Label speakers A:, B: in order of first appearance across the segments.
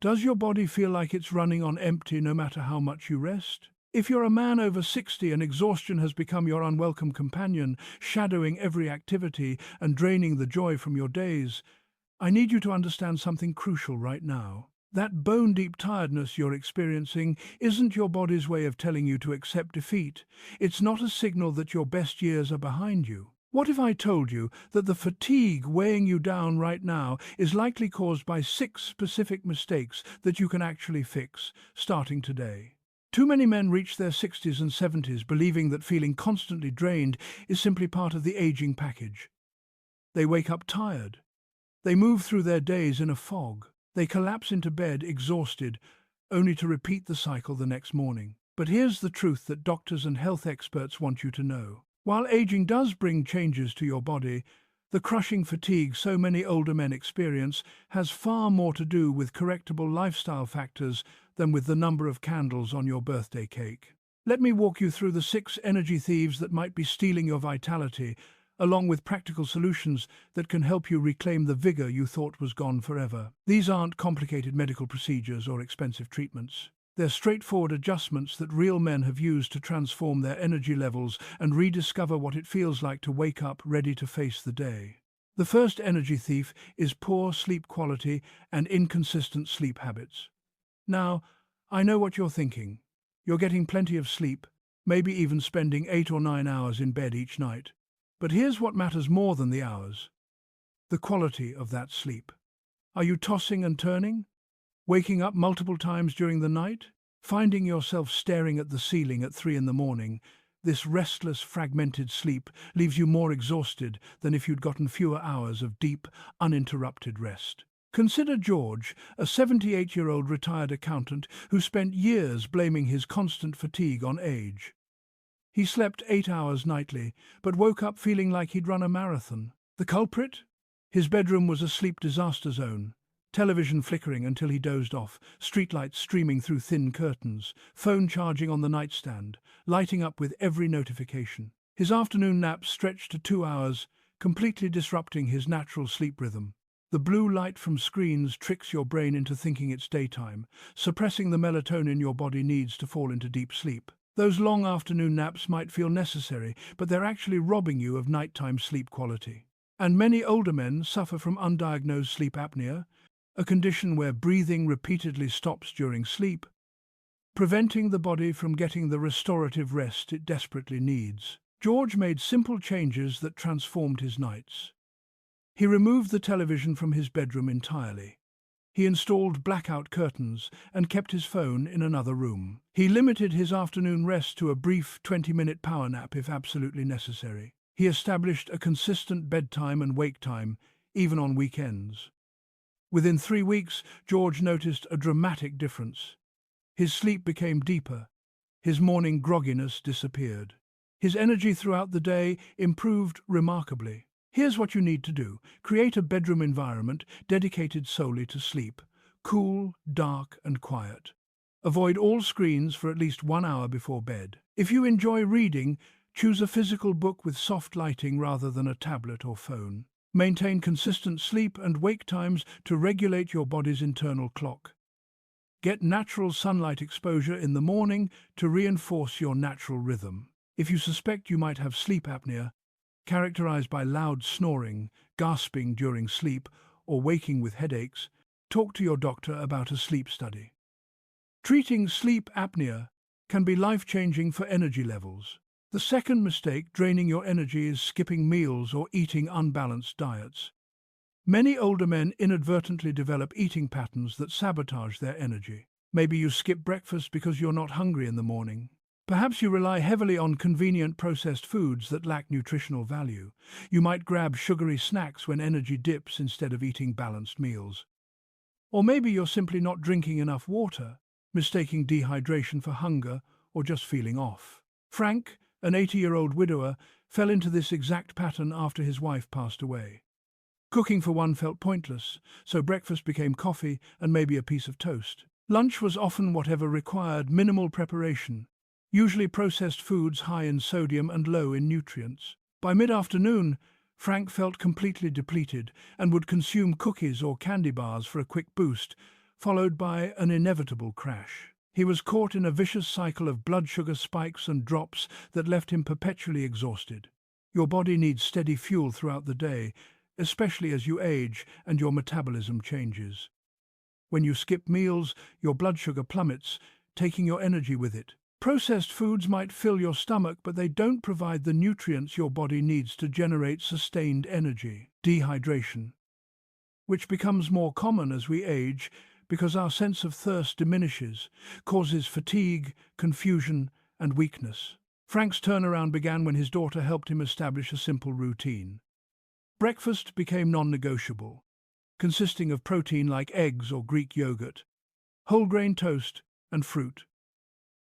A: Does your body feel like it's running on empty no matter how much you rest? If you're a man over 60 and exhaustion has become your unwelcome companion, shadowing every activity and draining the joy from your days, I need you to understand something crucial right now. That bone-deep tiredness you're experiencing isn't your body's way of telling you to accept defeat. It's not a signal that your best years are behind you. What if I told you that the fatigue weighing you down right now is likely caused by 6 specific mistakes that you can actually fix, starting today? Too many men reach their 60s and 70s believing that feeling constantly drained is simply part of the aging package. They wake up tired. They move through their days in a fog. They collapse into bed exhausted, only to repeat the cycle the next morning. But here's the truth that doctors and health experts want you to know. While aging does bring changes to your body, the crushing fatigue so many older men experience has far more to do with correctable lifestyle factors than with the number of candles on your birthday cake. Let me walk you through the 6 energy thieves that might be stealing your vitality, along with practical solutions that can help you reclaim the vigor you thought was gone forever. These aren't complicated medical procedures or expensive treatments. They're straightforward adjustments that real men have used to transform their energy levels and rediscover what it feels like to wake up ready to face the day. The first energy thief is poor sleep quality and inconsistent sleep habits. Now, I know what you're thinking. You're getting plenty of sleep, maybe even spending 8 or 9 hours in bed each night. But here's what matters more than the hours: the quality of that sleep. Are you tossing and turning? Waking up multiple times during the night? Finding yourself staring at the ceiling at 3 in the morning? This restless, fragmented sleep leaves you more exhausted than if you'd gotten fewer hours of deep, uninterrupted rest. Consider George, a 78-year-old retired accountant who spent years blaming his constant fatigue on age. He slept 8 hours nightly, but woke up feeling like he'd run a marathon. The culprit? His bedroom was a sleep disaster zone. Television flickering until he dozed off, streetlights streaming through thin curtains, phone charging on the nightstand, lighting up with every notification. His afternoon naps stretched to 2 hours, completely disrupting his natural sleep rhythm. The blue light from screens tricks your brain into thinking it's daytime, suppressing the melatonin your body needs to fall into deep sleep. Those long afternoon naps might feel necessary, but they're actually robbing you of nighttime sleep quality. And many older men suffer from undiagnosed sleep apnea, a condition where breathing repeatedly stops during sleep, preventing the body from getting the restorative rest it desperately needs. George made simple changes that transformed his nights. He removed the television from his bedroom entirely. He installed blackout curtains and kept his phone in another room. He limited his afternoon rest to a brief 20-minute power nap if absolutely necessary. He established a consistent bedtime and wake time, even on weekends. Within 3 weeks, George noticed a dramatic difference. His sleep became deeper. His morning grogginess disappeared. His energy throughout the day improved remarkably. Here's what you need to do. Create a bedroom environment dedicated solely to sleep. Cool, dark, and quiet. Avoid all screens for at least 1 hour before bed. If you enjoy reading, choose a physical book with soft lighting rather than a tablet or phone. Maintain consistent sleep and wake times to regulate your body's internal clock. Get natural sunlight exposure in the morning to reinforce your natural rhythm. If you suspect you might have sleep apnea, characterized by loud snoring, gasping during sleep, or waking with headaches, talk to your doctor about a sleep study. Treating sleep apnea can be life-changing for energy levels. The second mistake draining your energy is skipping meals or eating unbalanced diets. Many older men inadvertently develop eating patterns that sabotage their energy. Maybe you skip breakfast because you're not hungry in the morning. Perhaps you rely heavily on convenient processed foods that lack nutritional value. You might grab sugary snacks when energy dips instead of eating balanced meals. Or maybe you're simply not drinking enough water, mistaking dehydration for hunger or just feeling off. Frank, an 80-year-old widower, fell into this exact pattern after his wife passed away. Cooking for one felt pointless, so breakfast became coffee and maybe a piece of toast. Lunch was often whatever required minimal preparation, usually processed foods high in sodium and low in nutrients. By mid-afternoon, Frank felt completely depleted and would consume cookies or candy bars for a quick boost, followed by an inevitable crash. He was caught in a vicious cycle of blood sugar spikes and drops that left him perpetually exhausted. Your body needs steady fuel throughout the day, especially as you age and your metabolism changes. When you skip meals, your blood sugar plummets, taking your energy with it. Processed foods might fill your stomach, but they don't provide the nutrients your body needs to generate sustained energy. Dehydration, which becomes more common as we age because our sense of thirst diminishes, causes fatigue, confusion, and weakness. Frank's turnaround began when his daughter helped him establish a simple routine. Breakfast became non-negotiable, consisting of protein like eggs or Greek yogurt, whole grain toast, and fruit.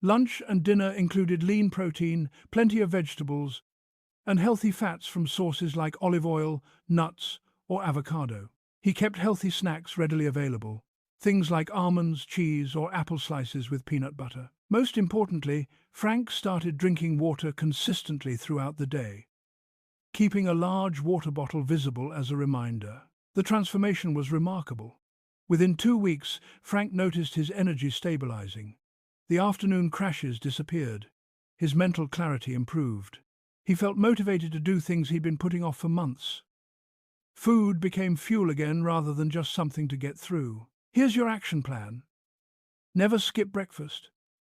A: Lunch and dinner included lean protein, plenty of vegetables, and healthy fats from sources like olive oil, nuts, or avocado. He kept healthy snacks readily available, things like almonds, cheese, or apple slices with peanut butter. Most importantly, Frank started drinking water consistently throughout the day, keeping a large water bottle visible as a reminder. The transformation was remarkable. Within 2 weeks, Frank noticed his energy stabilizing. The afternoon crashes disappeared. His mental clarity improved. He felt motivated to do things he'd been putting off for months. Food became fuel again rather than just something to get through. Here's your action plan. Never skip breakfast.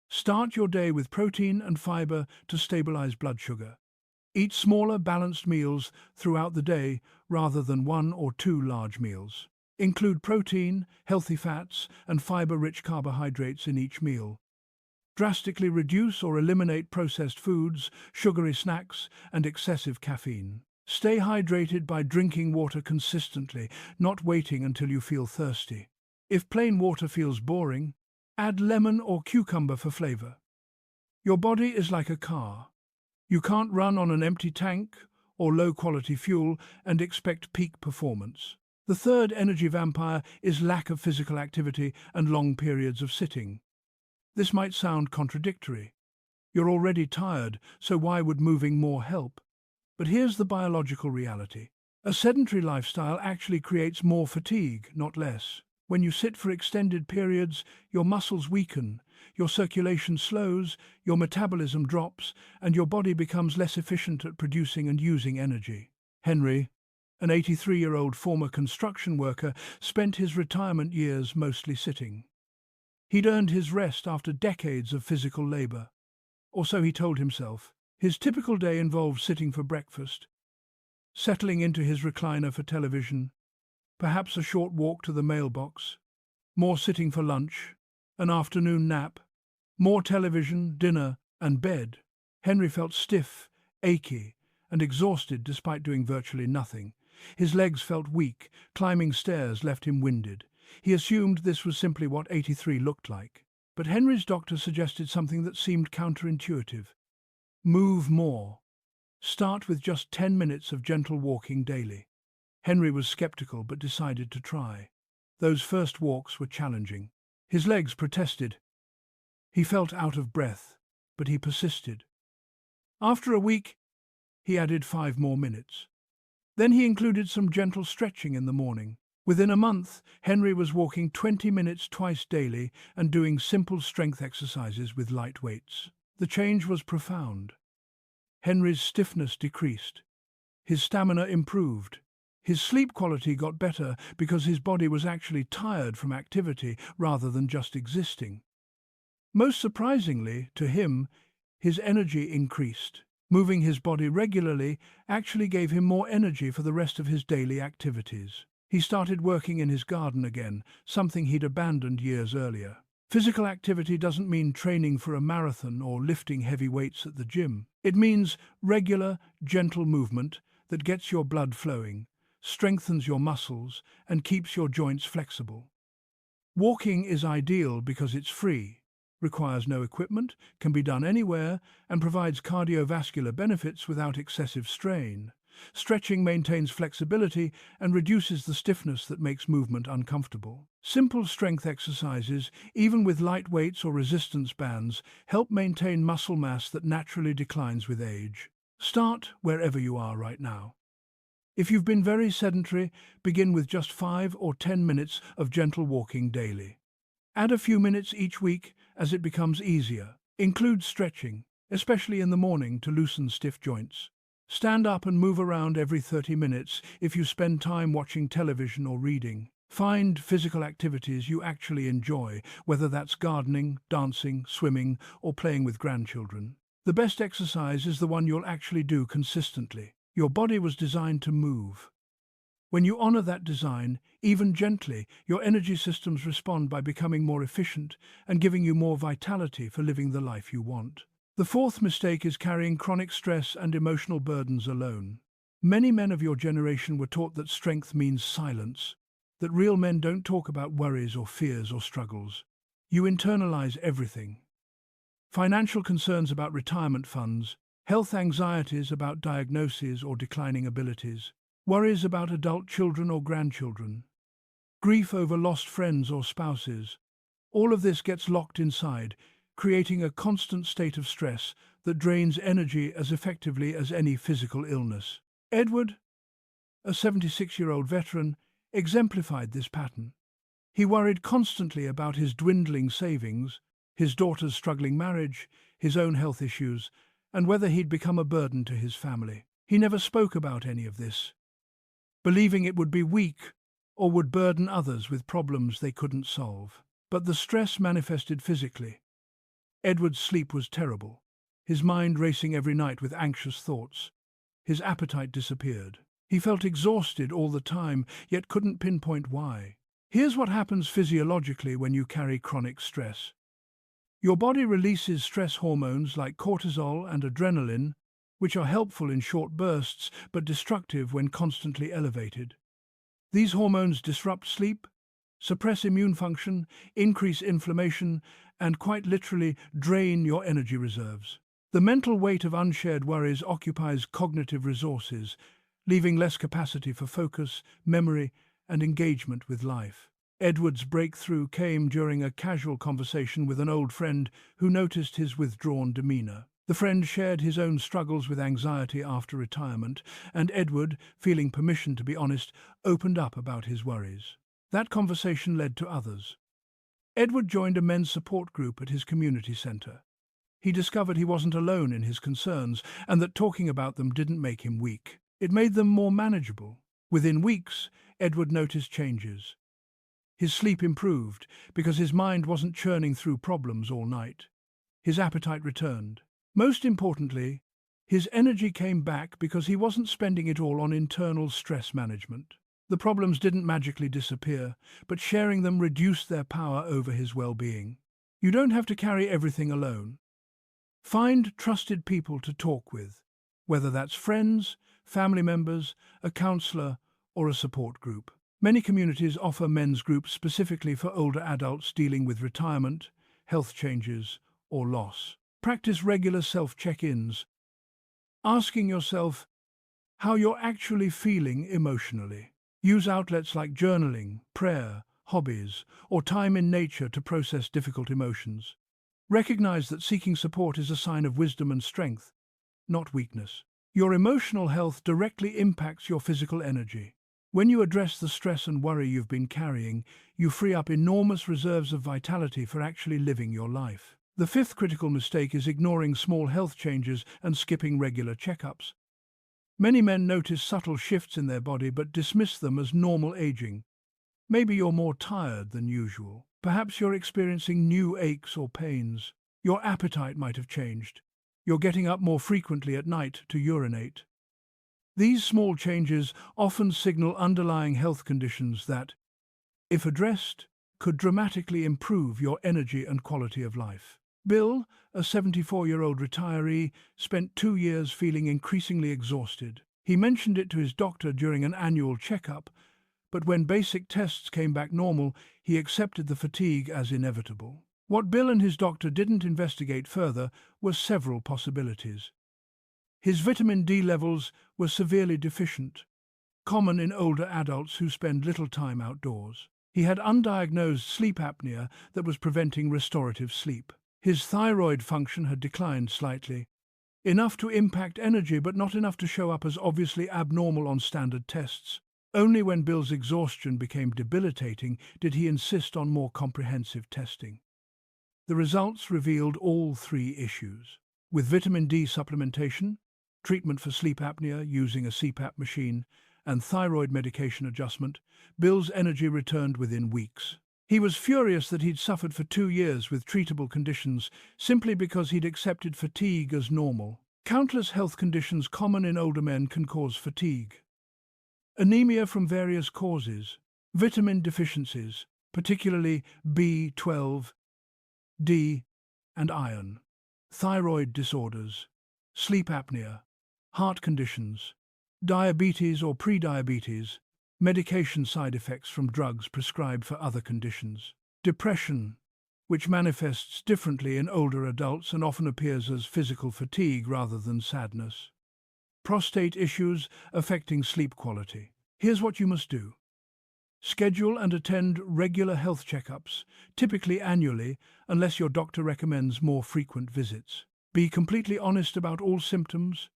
A: Start your day with protein and fiber to stabilize blood sugar. Eat smaller, balanced meals throughout the day rather than 1 or 2 large meals. Include protein, healthy fats, and fiber-rich carbohydrates in each meal. Drastically reduce or eliminate processed foods, sugary snacks, and excessive caffeine. Stay hydrated by drinking water consistently, not waiting until you feel thirsty. If plain water feels boring, add lemon or cucumber for flavor. Your body is like a car. You can't run on an empty tank or low-quality fuel and expect peak performance. The third energy vampire is lack of physical activity and long periods of sitting. This might sound contradictory. You're already tired, so why would moving more help? But here's the biological reality. A sedentary lifestyle actually creates more fatigue, not less. When you sit for extended periods, your muscles weaken, your circulation slows, your metabolism drops, and your body becomes less efficient at producing and using energy. Henry, an 83-year-old former construction worker, spent his retirement years mostly sitting. He'd earned his rest after decades of physical labor, or so he told himself. His typical day involved sitting for breakfast, settling into his recliner for television, perhaps a short walk to the mailbox, more sitting for lunch, an afternoon nap, more television, dinner, and bed. Henry felt stiff, achy, and exhausted despite doing virtually nothing. His legs felt weak, climbing stairs left him winded. He assumed this was simply what 83 looked like. But Henry's doctor suggested something that seemed counterintuitive. Move more. Start with just 10 minutes of gentle walking daily. Henry was skeptical but decided to try. Those first walks were challenging. His legs protested. He felt out of breath, but he persisted. After a week, he added 5 more minutes. Then he included some gentle stretching in the morning. Within a month, Henry was walking 20 minutes twice daily and doing simple strength exercises with light weights. The change was profound. Henry's stiffness decreased. His stamina improved. His sleep quality got better because his body was actually tired from activity rather than just existing. Most surprisingly, to him, his energy increased. Moving his body regularly actually gave him more energy for the rest of his daily activities. He started working in his garden again, something he'd abandoned years earlier. Physical activity doesn't mean training for a marathon or lifting heavy weights at the gym. It means regular, gentle movement that gets your blood flowing, strengthens your muscles, and keeps your joints flexible. Walking is ideal because it's free, requires no equipment, can be done anywhere, and provides cardiovascular benefits without excessive strain. Stretching maintains flexibility and reduces the stiffness that makes movement uncomfortable. Simple strength exercises, even with light weights or resistance bands, help maintain muscle mass that naturally declines with age. Start wherever you are right now. If you've been very sedentary, begin with just 5 or 10 minutes of gentle walking daily. Add a few minutes each week as it becomes easier. Include stretching, especially in the morning to loosen stiff joints. Stand up and move around every 30 minutes if you spend time watching television or reading. Find physical activities you actually enjoy, whether that's gardening, dancing, swimming, or playing with grandchildren. The best exercise is the one you'll actually do consistently. Your body was designed to move. When you honor that design, even gently, your energy systems respond by becoming more efficient and giving you more vitality for living the life you want. The fourth mistake is carrying chronic stress and emotional burdens alone. Many men of your generation were taught that strength means silence, that real men don't talk about worries or fears or struggles. You internalize everything. Financial concerns about retirement funds, health anxieties about diagnoses or declining abilities, worries about adult children or grandchildren, grief over lost friends or spouses. All of this gets locked inside, creating a constant state of stress that drains energy as effectively as any physical illness. Edward, a 76-year-old veteran, exemplified this pattern. He worried constantly about his dwindling savings, his daughter's struggling marriage, his own health issues, and whether he'd become a burden to his family. He never spoke about any of this, believing it would be weak or would burden others with problems they couldn't solve. But the stress manifested physically. Edward's sleep was terrible, his mind racing every night with anxious thoughts. His appetite disappeared. He felt exhausted all the time, yet couldn't pinpoint why. Here's what happens physiologically when you carry chronic stress. Your body releases stress hormones like cortisol and adrenaline, which are helpful in short bursts but destructive when constantly elevated. These hormones disrupt sleep, suppress immune function, increase inflammation, and quite literally drain your energy reserves. The mental weight of unshared worries occupies cognitive resources, leaving less capacity for focus, memory, and engagement with life. Edward's breakthrough came during a casual conversation with an old friend who noticed his withdrawn demeanor. The friend shared his own struggles with anxiety after retirement, and Edward, feeling permission to be honest, opened up about his worries. That conversation led to others. Edward joined a men's support group at his community center. He discovered he wasn't alone in his concerns and that talking about them didn't make him weak. It made them more manageable. Within weeks, Edward noticed changes. His sleep improved because his mind wasn't churning through problems all night. His appetite returned. Most importantly, his energy came back because he wasn't spending it all on internal stress management. The problems didn't magically disappear, but sharing them reduced their power over his well-being. You don't have to carry everything alone. Find trusted people to talk with, whether that's friends, family members, a counselor, or a support group. Many communities offer men's groups specifically for older adults dealing with retirement, health changes, or loss. Practice regular self-check-ins, asking yourself how you're actually feeling emotionally. Use outlets like journaling, prayer, hobbies, or time in nature to process difficult emotions. Recognize that seeking support is a sign of wisdom and strength, not weakness. Your emotional health directly impacts your physical energy. When you address the stress and worry you've been carrying, you free up enormous reserves of vitality for actually living your life. The fifth critical mistake is ignoring small health changes and skipping regular checkups. Many men notice subtle shifts in their body but dismiss them as normal aging. Maybe you're more tired than usual. Perhaps you're experiencing new aches or pains. Your appetite might have changed. You're getting up more frequently at night to urinate. These small changes often signal underlying health conditions that, if addressed, could dramatically improve your energy and quality of life. Bill, a 74-year-old retiree, spent 2 years feeling increasingly exhausted. He mentioned it to his doctor during an annual checkup, but when basic tests came back normal, he accepted the fatigue as inevitable. What Bill and his doctor didn't investigate further were several possibilities. His vitamin D levels were severely deficient, common in older adults who spend little time outdoors. He had undiagnosed sleep apnea that was preventing restorative sleep. His thyroid function had declined slightly, enough to impact energy but not enough to show up as obviously abnormal on standard tests. Only when Bill's exhaustion became debilitating did he insist on more comprehensive testing. The results revealed all three issues. With vitamin D supplementation, treatment for sleep apnea using a CPAP machine, and thyroid medication adjustment, Bill's energy returned within weeks. He was furious that he'd suffered for 2 years with treatable conditions simply because he'd accepted fatigue as normal. Countless health conditions common in older men can cause fatigue. Anemia from various causes, vitamin deficiencies, particularly B12, D, and iron, thyroid disorders, sleep apnea, heart conditions, diabetes or prediabetes, medication side effects from drugs prescribed for other conditions, depression, which manifests differently in older adults and often appears as physical fatigue rather than sadness, prostate issues affecting sleep quality. Here's what you must do. Schedule and attend regular health checkups, typically annually, unless your doctor recommends more frequent visits. Be completely honest about all symptoms,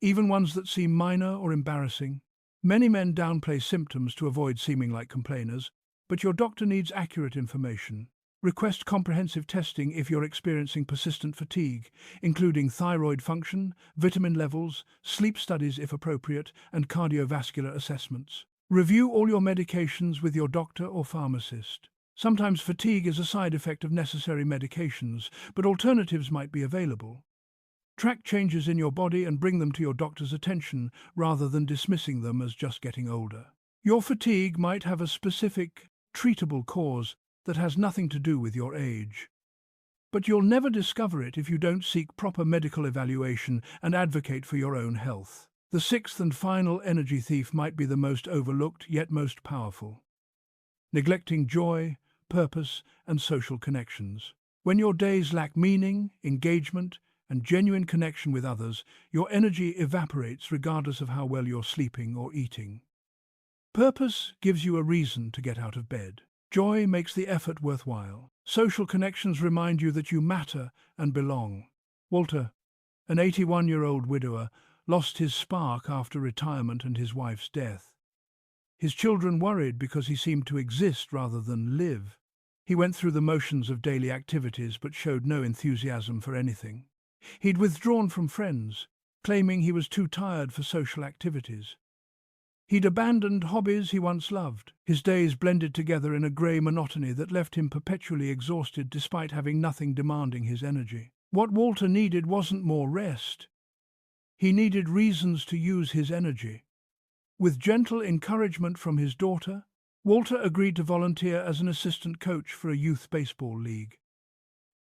A: even ones that seem minor or embarrassing. Many men downplay symptoms to avoid seeming like complainers, but your doctor needs accurate information. Request comprehensive testing if you're experiencing persistent fatigue, including thyroid function, vitamin levels, sleep studies if appropriate, and cardiovascular assessments. Review all your medications with your doctor or pharmacist. Sometimes fatigue is a side effect of necessary medications, but alternatives might be available. Track changes in your body and bring them to your doctor's attention rather than dismissing them as just getting older. Your fatigue might have a specific, treatable cause that has nothing to do with your age. But you'll never discover it if you don't seek proper medical evaluation and advocate for your own health. The sixth and final energy thief might be the most overlooked yet most powerful. Neglecting joy, purpose, and social connections. When your days lack meaning, engagement, and genuine connection with others, your energy evaporates regardless of how well you're sleeping or eating. Purpose gives you a reason to get out of bed. Joy makes the effort worthwhile. Social connections remind you that you matter and belong. Walter, an 81-year-old widower, lost his spark after retirement and his wife's death. His children worried because he seemed to exist rather than live. He went through the motions of daily activities but showed no enthusiasm for anything. He'd withdrawn from friends, claiming he was too tired for social activities. He'd abandoned hobbies he once loved. His days blended together in a grey monotony that left him perpetually exhausted despite having nothing demanding his energy. What Walter needed wasn't more rest. He needed reasons to use his energy. With gentle encouragement from his daughter, Walter agreed to volunteer as an assistant coach for a youth baseball league.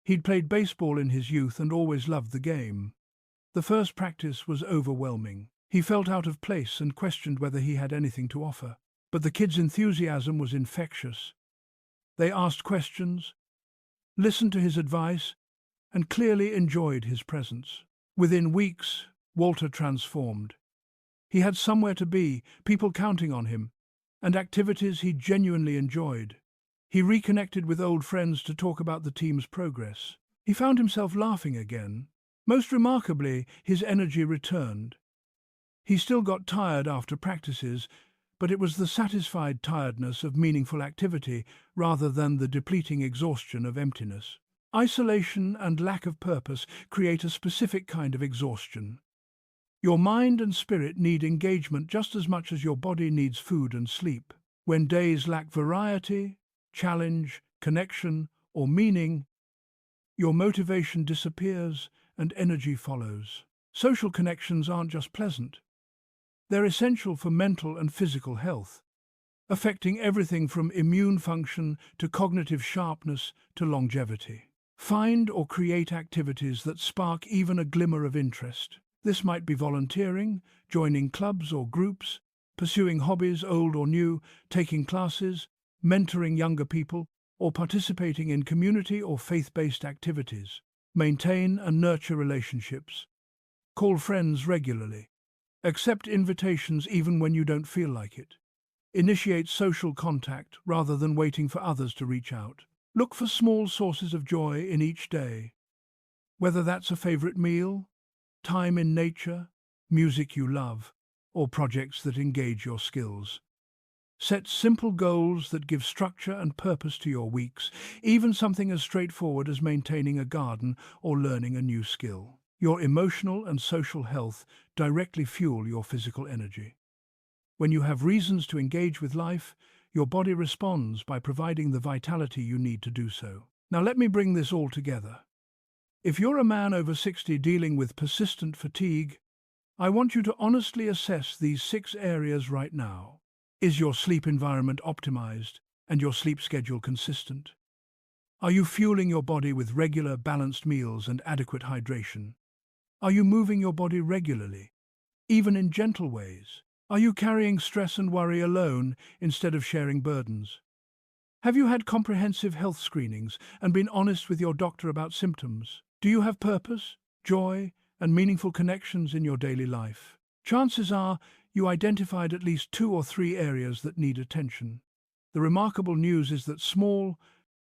A: He'd played baseball in his youth and always loved the game. The first practice was overwhelming. He felt out of place and questioned whether he had anything to offer. But the kids' enthusiasm was infectious. They asked questions, listened to his advice, and clearly enjoyed his presence. Within weeks, Walter transformed. He had somewhere to be, people counting on him, and activities he genuinely enjoyed. He reconnected with old friends to talk about the team's progress. He found himself laughing again. Most remarkably, his energy returned. He still got tired after practices, but it was the satisfied tiredness of meaningful activity rather than the depleting exhaustion of emptiness. Isolation and lack of purpose create a specific kind of exhaustion. Your mind and spirit need engagement just as much as your body needs food and sleep. When days lack variety, challenge, connection, or meaning, your motivation disappears and energy follows. Social connections aren't just pleasant. They're essential for mental and physical health, affecting everything from immune function to cognitive sharpness to longevity. Find or create activities that spark even a glimmer of interest. This might be volunteering, joining clubs or groups, pursuing hobbies old or new, taking classes, mentoring younger people, or participating in community or faith-based activities. Maintain and nurture relationships. Call friends regularly. Accept invitations even when you don't feel like it. Initiate social contact rather than waiting for others to reach out. Look for small sources of joy in each day. Whether that's a favorite meal, time in nature, music you love, or projects that engage your skills. Set simple goals that give structure and purpose to your weeks, even something as straightforward as maintaining a garden or learning a new skill. Your emotional and social health directly fuel your physical energy. When you have reasons to engage with life, your body responds by providing the vitality you need to do so. Now let me bring this all together. If you're a man over 60 dealing with persistent fatigue, I want you to honestly assess these 6 areas right now. Is your sleep environment optimized and your sleep schedule consistent? Are you fueling your body with regular, balanced meals and adequate hydration? Are you moving your body regularly, even in gentle ways? Are you carrying stress and worry alone instead of sharing burdens? Have you had comprehensive health screenings and been honest with your doctor about symptoms? Do you have purpose, joy, and meaningful connections in your daily life? Chances are you identified at least 2 or 3 areas that need attention. The remarkable news is that small,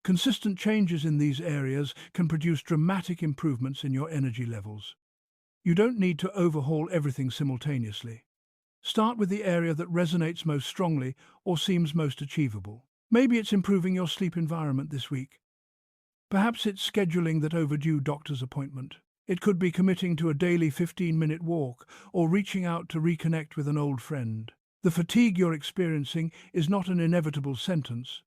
A: consistent changes in these areas can produce dramatic improvements in your energy levels. You don't need to overhaul everything simultaneously. Start with the area that resonates most strongly or seems most achievable. Maybe it's improving your sleep environment this week. Perhaps it's scheduling that overdue doctor's appointment. It could be committing to a daily 15-minute walk or reaching out to reconnect with an old friend. The fatigue you're experiencing is not an inevitable sentence.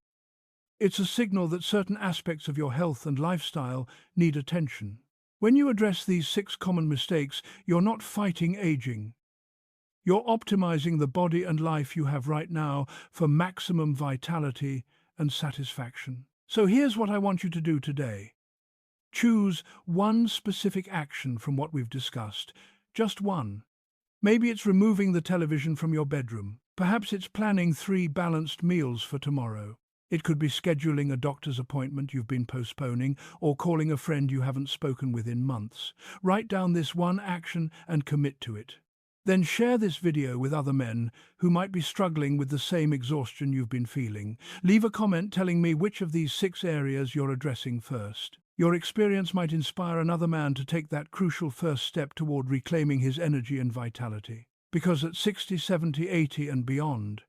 A: It's a signal that certain aspects of your health and lifestyle need attention. When you address these 6 common mistakes, you're not fighting aging. You're optimizing the body and life you have right now for maximum vitality and satisfaction. So here's what I want you to do today. Choose one specific action from what we've discussed. Just one. Maybe it's removing the television from your bedroom. Perhaps it's planning 3 balanced meals for tomorrow. It could be scheduling a doctor's appointment you've been postponing or calling a friend you haven't spoken with in months. Write down this one action and commit to it. Then share this video with other men who might be struggling with the same exhaustion you've been feeling. Leave a comment telling me which of these 6 areas you're addressing first. Your experience might inspire another man to take that crucial first step toward reclaiming his energy and vitality. Because at 60, 70, 80 and beyond,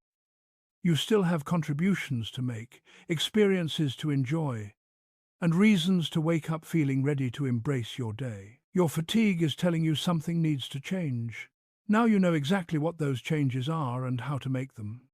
A: you still have contributions to make, experiences to enjoy, and reasons to wake up feeling ready to embrace your day. Your fatigue is telling you something needs to change. Now you know exactly what those changes are and how to make them.